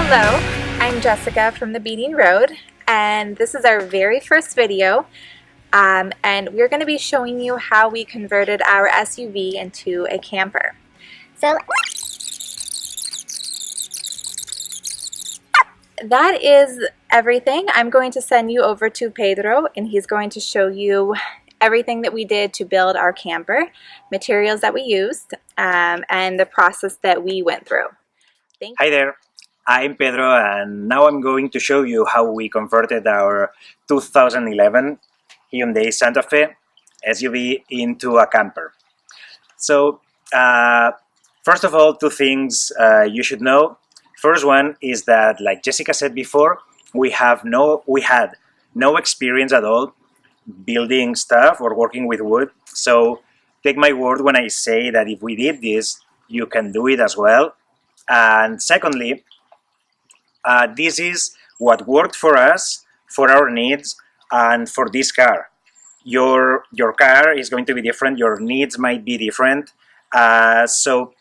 Hello, I'm Jessica from the Beating Road, and this is our very first video, and we're going to be showing you how we converted our SUV into a camper. So that is everything. I'm going to send you over to Pedro, and he's going to show you everything that we did to build our camper, materials that we used, and the process that we went through. Hi there, I'm Pedro, and now I'm going to show you how we converted our 2011 Hyundai Santa Fe SUV into a camper. So, first of all, two things you should know. First one is that, like Jessica said before, we had no experience at all building stuff or working with wood. So take my word when I say that if we did this, you can do it as well. And secondly, this is what worked for us, for our needs, and for this car. Your car is going to be different. Your needs might be different. So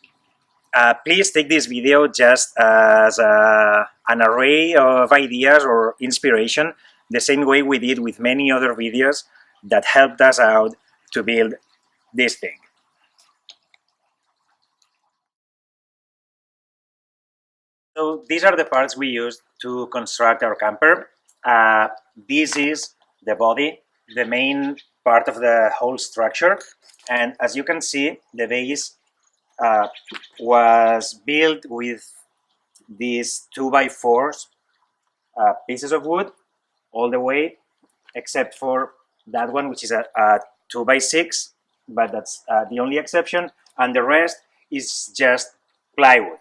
please take this video just as an array of ideas or inspiration, the same way we did with many other videos that helped us out to build this thing. So these are the parts we used to construct our camper. This is the body, the main part of the whole structure. And as you can see, the base was built with these 2x4 pieces of wood all the way, except for that one, which is a 2x6, but that's the only exception. And the rest is just plywood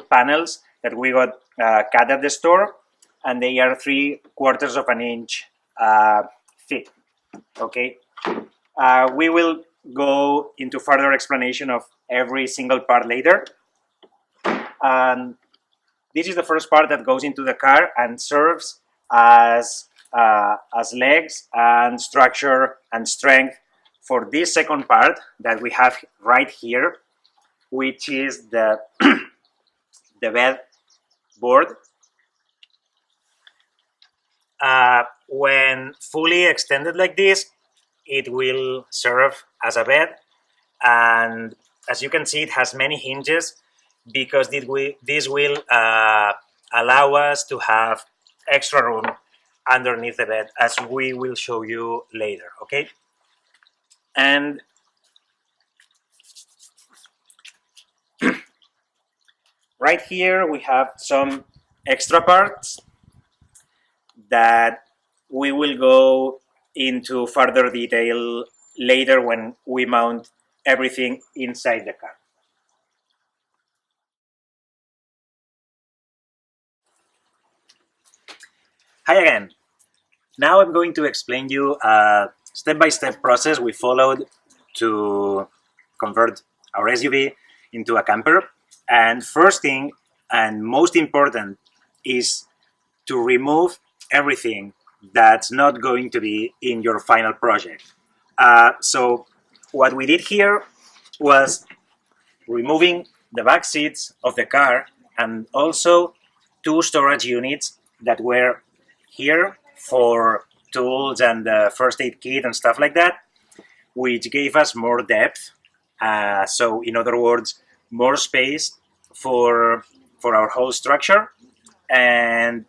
panels that we got cut at the store, and they are 3/4 of an inch thick. Okay, we will go into further explanation of every single part later. And this is the first part that goes into the car and serves as legs and structure and strength for this second part that we have right here, which is the the bed board. When fully extended like this, it will serve as a bed, and as you can see, it has many hinges because this will allow us to have extra room underneath the bed, as we will show you later. Okay, and right here we have some extra parts that we will go into further detail later when we mount everything inside the car. Hi again. Now I'm going to explain you a step-by-step process we followed to convert our SUV into a camper. And first thing, and most important, is to remove everything that's not going to be in your final project. So what we did here was removing the back seats of the car and also 2 storage units that were here for tools and the first aid kit and stuff like that, which gave us more depth. So in other words, more space for our whole structure. And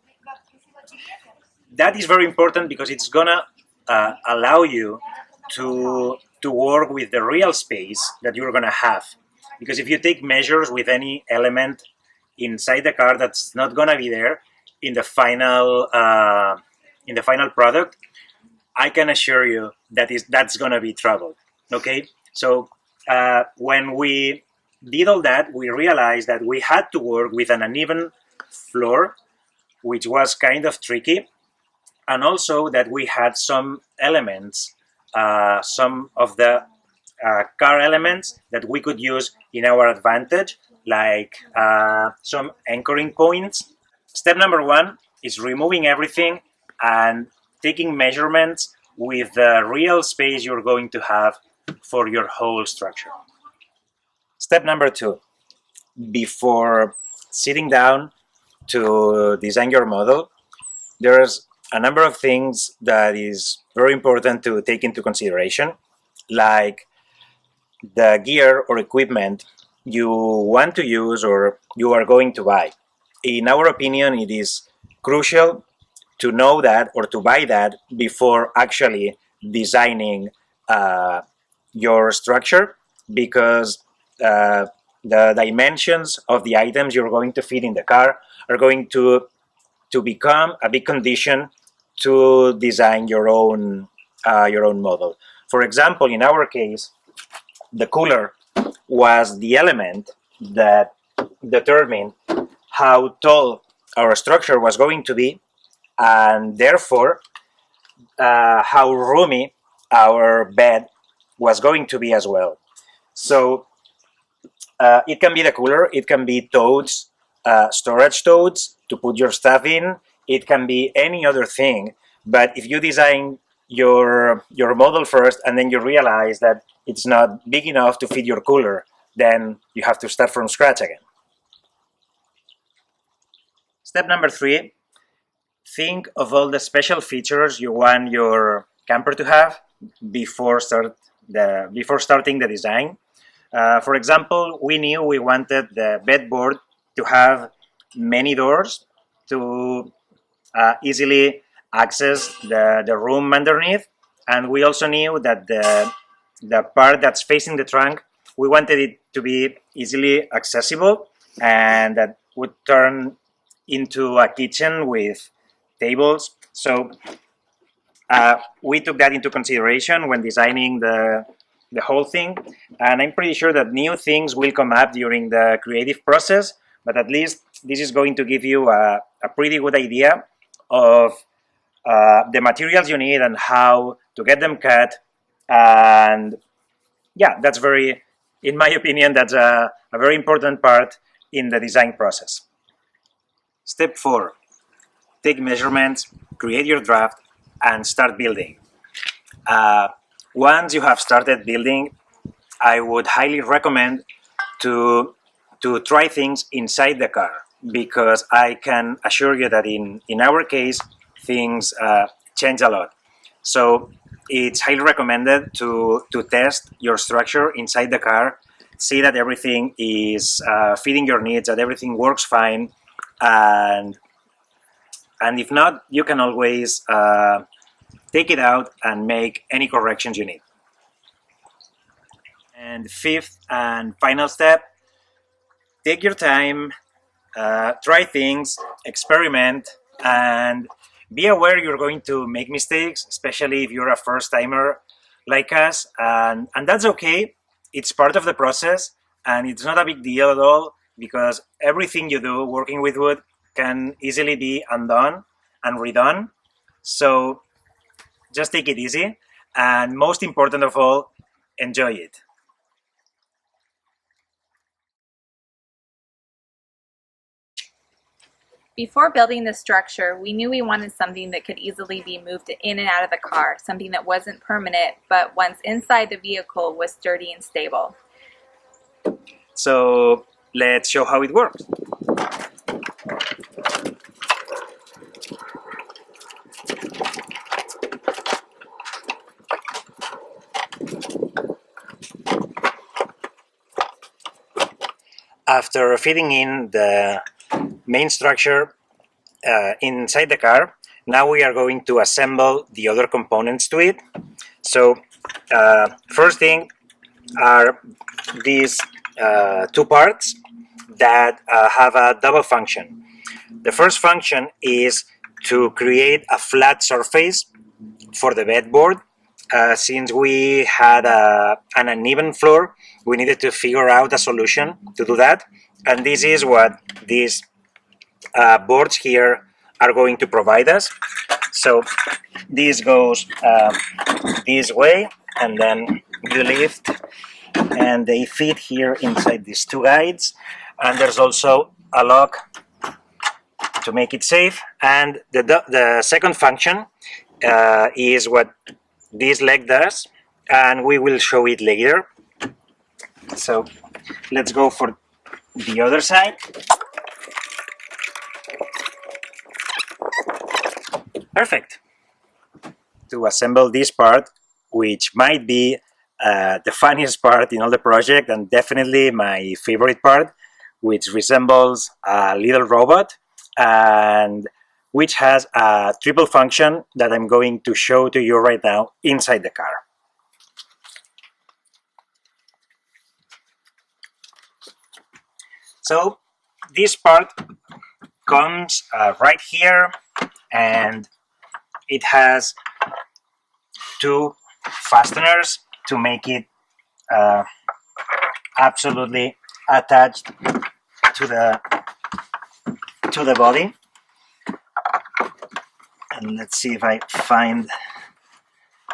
that is very important because it's gonna allow you to work with the real space that you're gonna have. Because if you take measures with any element inside the car that's not gonna be there in the final product, I can assure you that's gonna be trouble. Okay, so when we did all that, we realized that we had to work with an uneven floor, which was kind of tricky. And also that we had some elements, some of the car elements that we could use in our advantage, like some anchoring points. Step number 1 is removing everything and taking measurements with the real space you're going to have for your whole structure. Step number 2, before sitting down to design your model, there's a number of things that is very important to take into consideration, like the gear or equipment you want to use or you are going to buy. In our opinion, it is crucial to know that or to buy that before actually designing your structure, because the dimensions of the items you're going to fit in the car are going to become a big condition to design your own model. For example, in our case, the cooler was the element that determined how tall our structure was going to be, and therefore how roomy our bed was going to be as well. So it can be the cooler, it can be totes, storage totes to put your stuff in, it can be any other thing. But if you design your model first and then you realize that it's not big enough to fit your cooler, then you have to start from scratch again. Step number 3, think of all the special features you want your camper to have before starting the design. For example, we knew we wanted the bedboard to have many doors to easily access the room underneath, and we also knew that the part that's facing the trunk, we wanted it to be easily accessible and that would turn into a kitchen with tables. So we took that into consideration when designing the whole thing, and I'm pretty sure that new things will come up during the creative process, but at least this is going to give you a pretty good idea of the materials you need and how to get them cut. And yeah, that's in my opinion, that's a very important part in the design process. Step 4, take measurements, create your draft, and start building. Once you have started building, I would highly recommend to try things inside the car, because I can assure you that in our case, things change a lot. So it's highly recommended to test your structure inside the car, see that everything is fitting your needs, that everything works fine, and if not, you can always take it out and make any corrections you need. And 5th and final step, take your time, try things, experiment, and be aware you're going to make mistakes, especially if you're a first timer like us, and that's okay. It's part of the process, and it's not a big deal at all, because everything you do working with wood can easily be undone and redone. So just take it easy, and most important of all, enjoy it. Before building the structure, we knew we wanted something that could easily be moved in and out of the car, something that wasn't permanent, but once inside the vehicle was sturdy and stable. So let's show how it works. After fitting in the main structure inside the car, now we are going to assemble the other components to it. So first thing are these 2 parts that have a double function. The first function is to create a flat surface for the bedboard. Since we had an uneven floor, we needed to figure out a solution to do that, and this is what these boards here are going to provide us. So this goes this way, and then you lift, and they fit here inside these 2 guides, and there's also a lock to make it safe. And the second function is what this leg does, and we will show it later. So let's go for the other side. Perfect. To assemble this part, which might be the funniest part in all the project and definitely my favorite part, which resembles a little robot and which has a triple function that I'm going to show to you right now inside the car. So this part comes right here, and it has two fasteners to make it absolutely attached to the body. And let's see if I find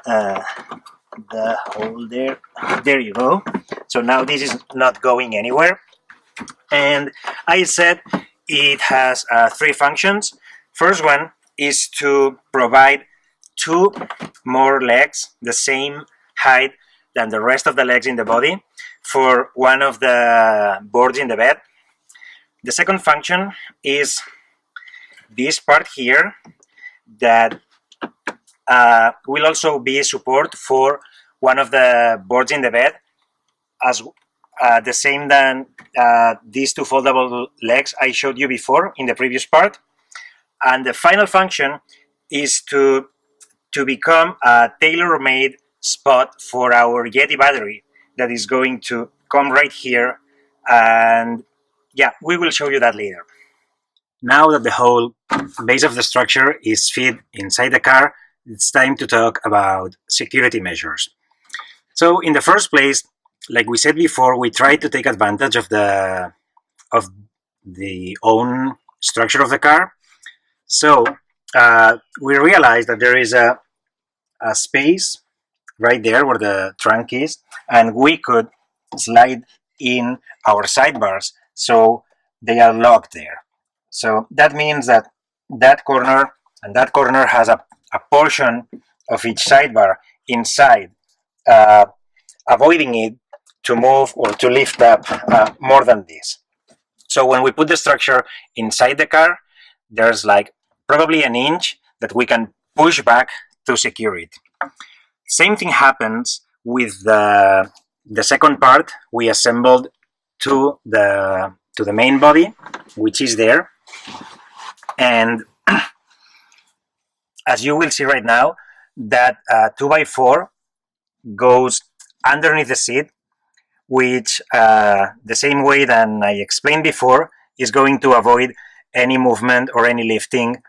the hole there. There you go. So now this is not going anywhere. And I said it has three functions. First one is to provide two more legs, the same height than the rest of the legs in the body, for one of the boards in the bed. The second function is this part here that will also be support for one of the boards in the bed, as the same than these two foldable legs I showed you before in the previous part. And the final function is to become a tailor-made spot for our Yeti battery that is going to come right here, and yeah, we will show you that later. Now that the whole base of the structure is fit inside the car, it's time to talk about security measures. So in the first place, like we said before, we try to take advantage of the own structure of the car. So we realized that there is a space right there where the trunk is, and we could slide in our sidebars so they are locked there. So that means that that corner and that corner has a portion of each sidebar inside, avoiding it to move or to lift up more than this. So when we put the structure inside the car, there's like probably an inch that we can push back to secure it. Same thing happens with the second part we assembled to the main body, which is there. And as you will see right now, that 2x4 goes underneath the seat, which the same way that I explained before is going to avoid any movement or any lifting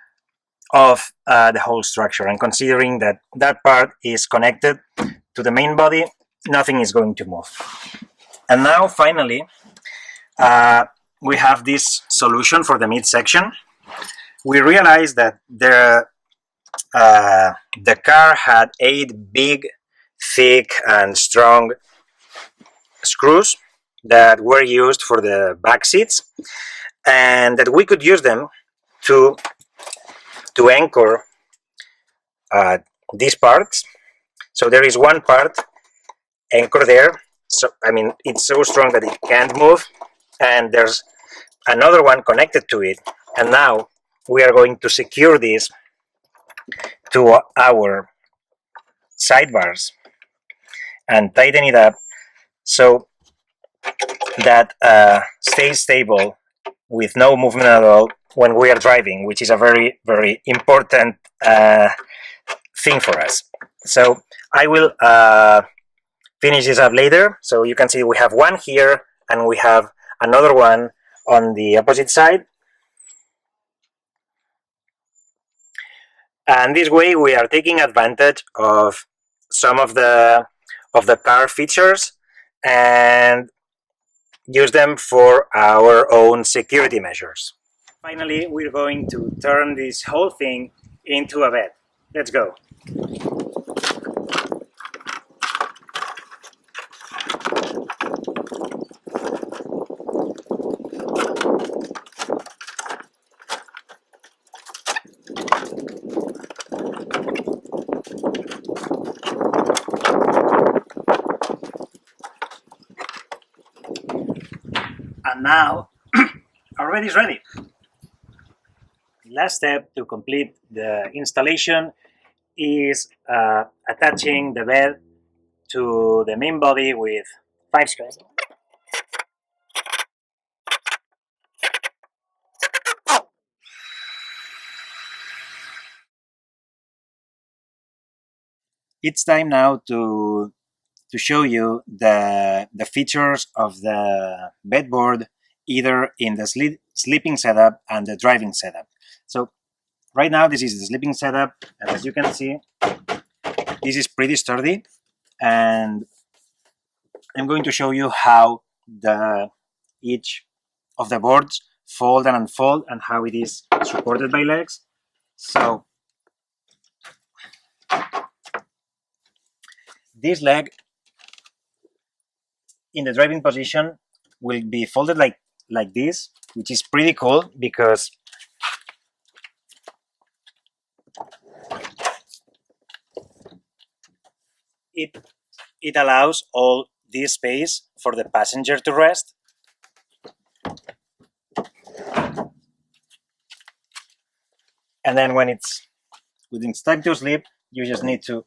of the whole structure. And considering that that part is connected to the main body, nothing is going to move. And now finally, we have this solution for the midsection. We realized that the car had 8 big, thick and strong screws that were used for the back seats, and that we could use them to anchor these parts. So there is one part anchor there, so I mean it's so strong that it can't move, and there's another one connected to it, and now we are going to secure this to our sidebars and tighten it up so that stays stable with no movement at all when we are driving, which is a very, very important thing for us. So I will finish this up later. So you can see we have one here and we have another one on the opposite side. And this way we are taking advantage of some of the car features and use them for our own security measures. Finally, we're going to turn this whole thing into a bed. Let's go. And now our bed is ready. last step to complete the installation is attaching the bed to the main body with 5 screws. It's time now to show you the features of the bedboard, either in the sleeping setup and the driving setup. So right now this is the sleeping setup, and as you can see, this is pretty sturdy, and I'm going to show you how each of the boards fold and unfold and how it is supported by legs. So this leg in the driving position will be folded like this, which is pretty cool because it allows all this space for the passenger to rest. And then when it's time to sleep, you just need to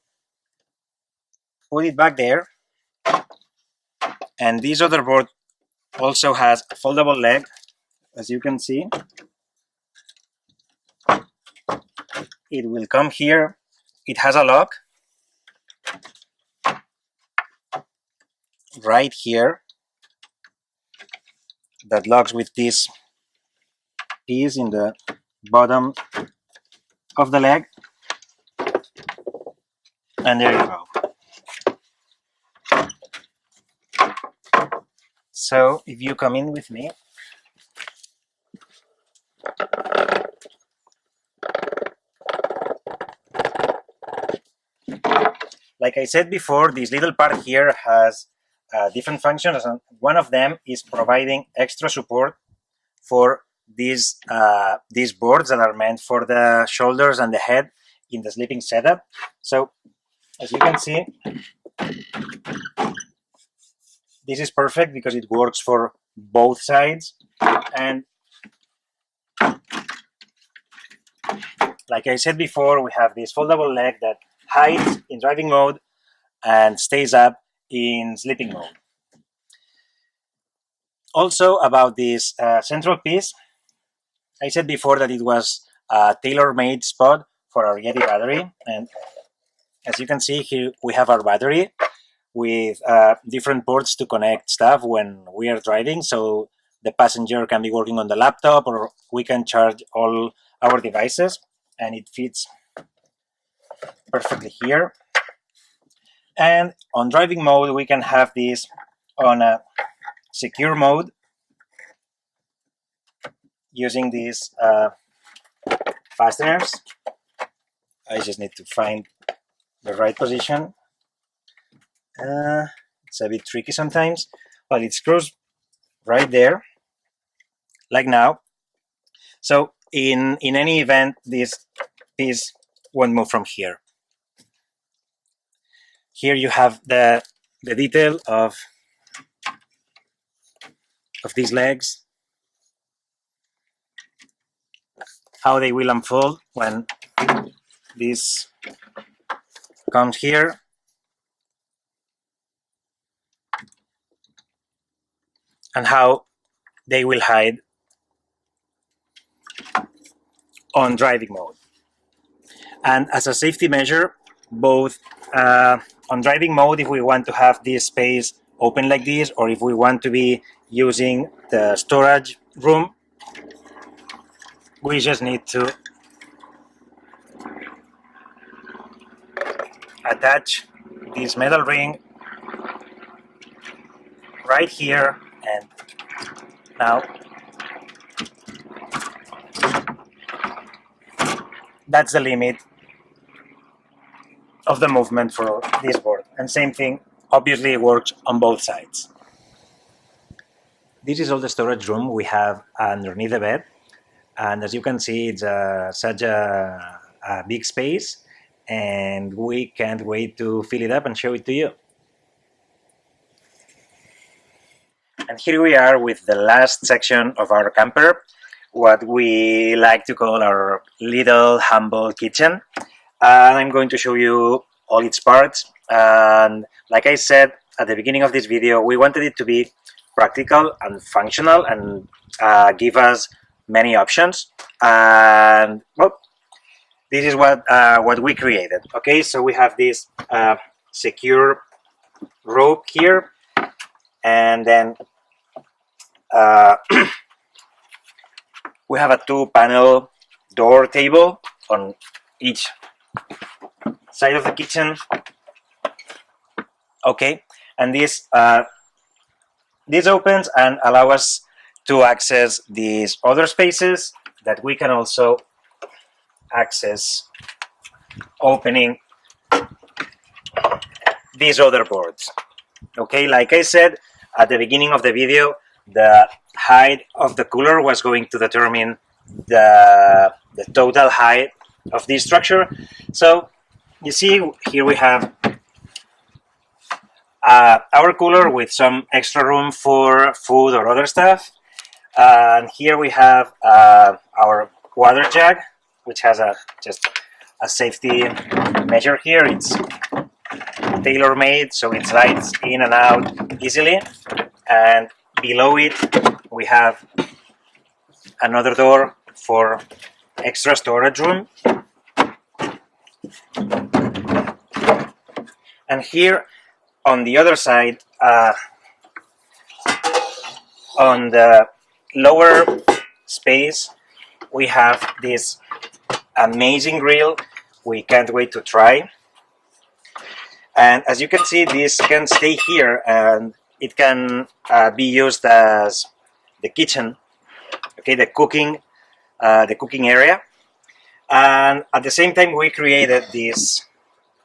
put it back there. And this other board also has a foldable leg, as you can see. It will come here. It has a lock right here that locks with this piece in the bottom of the leg. And there you go. So if you come in with me, like I said before, this little part here has different functions, and one of them is providing extra support for these boards that are meant for the shoulders and the head in the sleeping setup. So as you can see, this is perfect because it works for both sides. And like I said before, we have this foldable leg that hides in driving mode and stays up in sleeping mode. Also about this central piece, I said before that it was a tailor-made spot for our Yeti battery, and as you can see here we have our battery with different ports to connect stuff when we are driving, so the passenger can be working on the laptop or we can charge all our devices, and it fits perfectly here. And on driving mode we can have this on a secure mode using these fasteners. I just need to find the right position. It's a bit tricky sometimes, but it screws right there, like now. So in any event, this piece won't move from here. Here you have the detail of these legs, how they will unfold when this comes here. And how they will hide on driving mode. And as a safety measure, both on driving mode, if we want to have this space open like this, or if we want to be using the storage room, we just need to attach this metal ring right here, and now that's the limit of the movement for this board. And same thing obviously works on both sides. This is all the storage room we have underneath the bed, and as you can see, it's such a big space, and we can't wait to fill it up and show it to you. And here we are with the last section of our camper. what we like to call our little humble kitchen. And I'm going to show you all its parts. And like I said at the beginning of this video, we wanted it to be practical and functional and give us many options. And well, this is what we created. Okay, so we have this secure rope here, and then we have a 2-panel door table on each side of the kitchen. Okay, and this opens and allow us to access these other spaces that we can also access opening these other boards. Okay, like I said at the beginning of the video, the height of the cooler was going to determine the total height of this structure. So you see here we have our cooler with some extra room for food or other stuff, and here we have our water jug, which has just a safety measure here. It's tailor-made, so it slides in and out easily. And below it we have another door for extra storage room. And here on the other side, on the lower space, we have this amazing grill we can't wait to try. And as you can see, this can stay here and it can be used as the kitchen, okay, the cooking area. And at the same time, we created this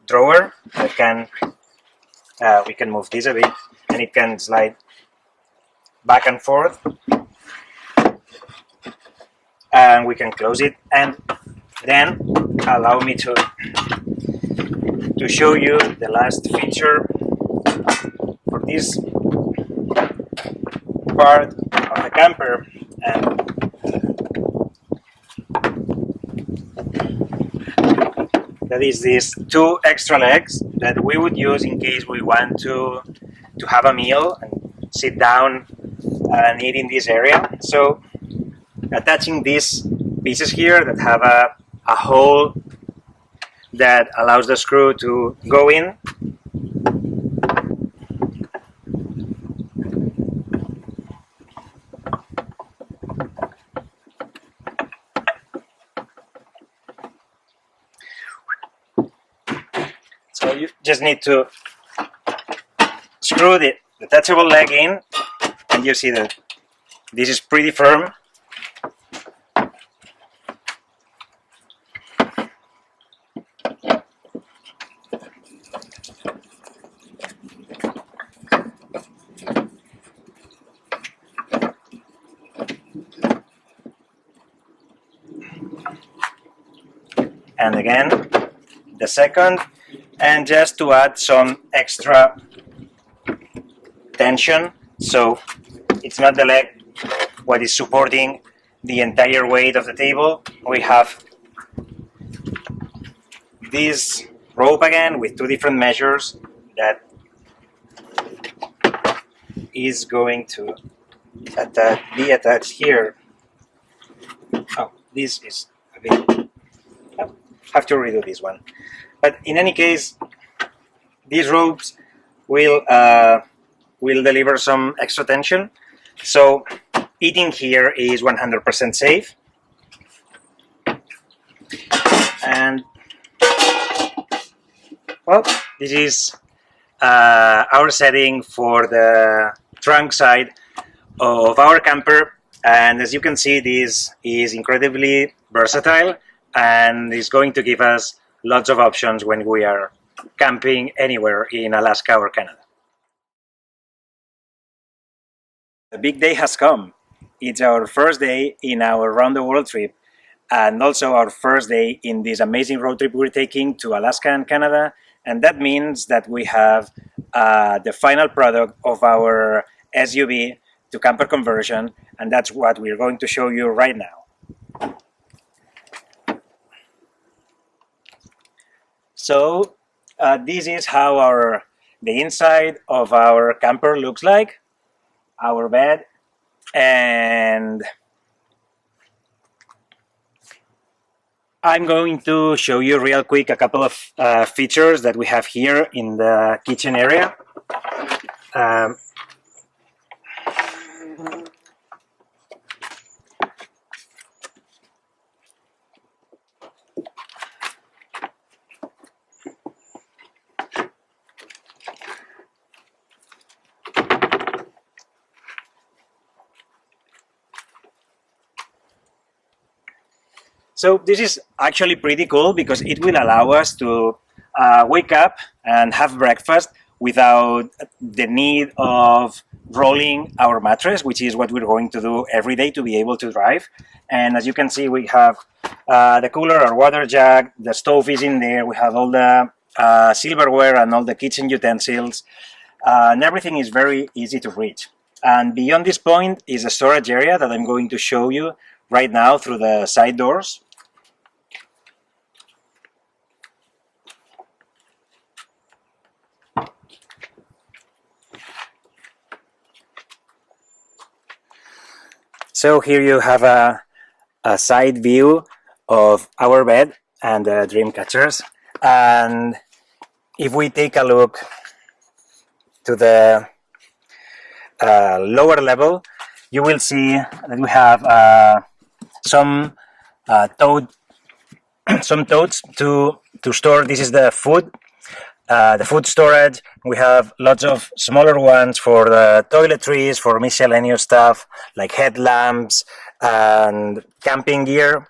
drawer that can we can move this a bit, and it can slide back and forth, and we can close it. And then allow me to show you the last feature for this part of the camper. And that is these 2 extra legs that we would use in case we want to have a meal and sit down and eat in this area. So attaching these pieces here that have a hole that allows the screw to go in. So you just need to screw the detachable leg in, and you see that this is pretty firm. And again, the second, and just to add some extra tension, so it's not the leg what is supporting the entire weight of the table. We have this rope again with 2 different measures that is going to be attached here. Oh, this is a bit, have to redo this one. But in any case, these ropes will deliver some extra tension. So eating here is 100% safe. And well, this is our setting for the trunk side of our camper. And as you can see, this is incredibly versatile and is going to give us lots of options when we are camping anywhere in Alaska or Canada. The big day has come. It's our first day in our round the world trip, and also our first day in this amazing road trip we're taking to Alaska and Canada. And that means that we have the final product of our SUV to camper conversion, and that's what we're going to show you right now. So this is how the inside of our camper looks like, our bed, and I'm going to show you real quick a couple of features that we have here in the kitchen area. So this is actually pretty cool because it will allow us to wake up and have breakfast without the need of rolling our mattress, which is what we're going to do every day to be able to drive. And as you can see, we have the cooler, our water jug, the stove is in there, we have all the silverware and all the kitchen utensils, and everything is very easy to reach. And beyond this point is a storage area that I'm going to show you right now through the side doors. So here you have a side view of our bed and the dream catchers. And if we take a look to the lower level, you will see that we have some totes to store. This is the food storage. We have lots of smaller ones for the toiletries, for miscellaneous stuff like headlamps and camping gear.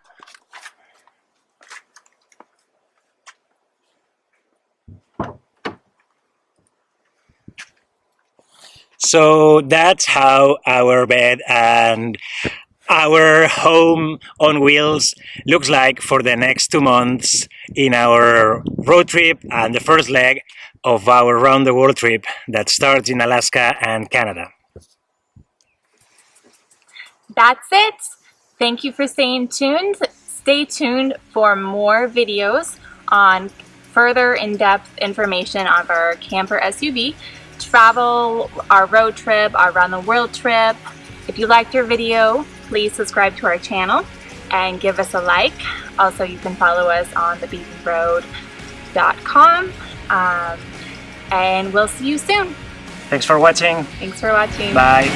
So that's how our bed and our home on wheels looks like for the next 2 months in our road trip and the first leg of our round the world trip that starts in Alaska and Canada. That's it. Thank you for staying tuned. Stay tuned for more videos on further in-depth information on our camper SUV, travel, our road trip, our around the world trip. If you liked your video, please subscribe to our channel and give us a like. Also, you can follow us on thebeatenroad.com, and we'll see you soon. Thanks for watching. Thanks for watching. Bye.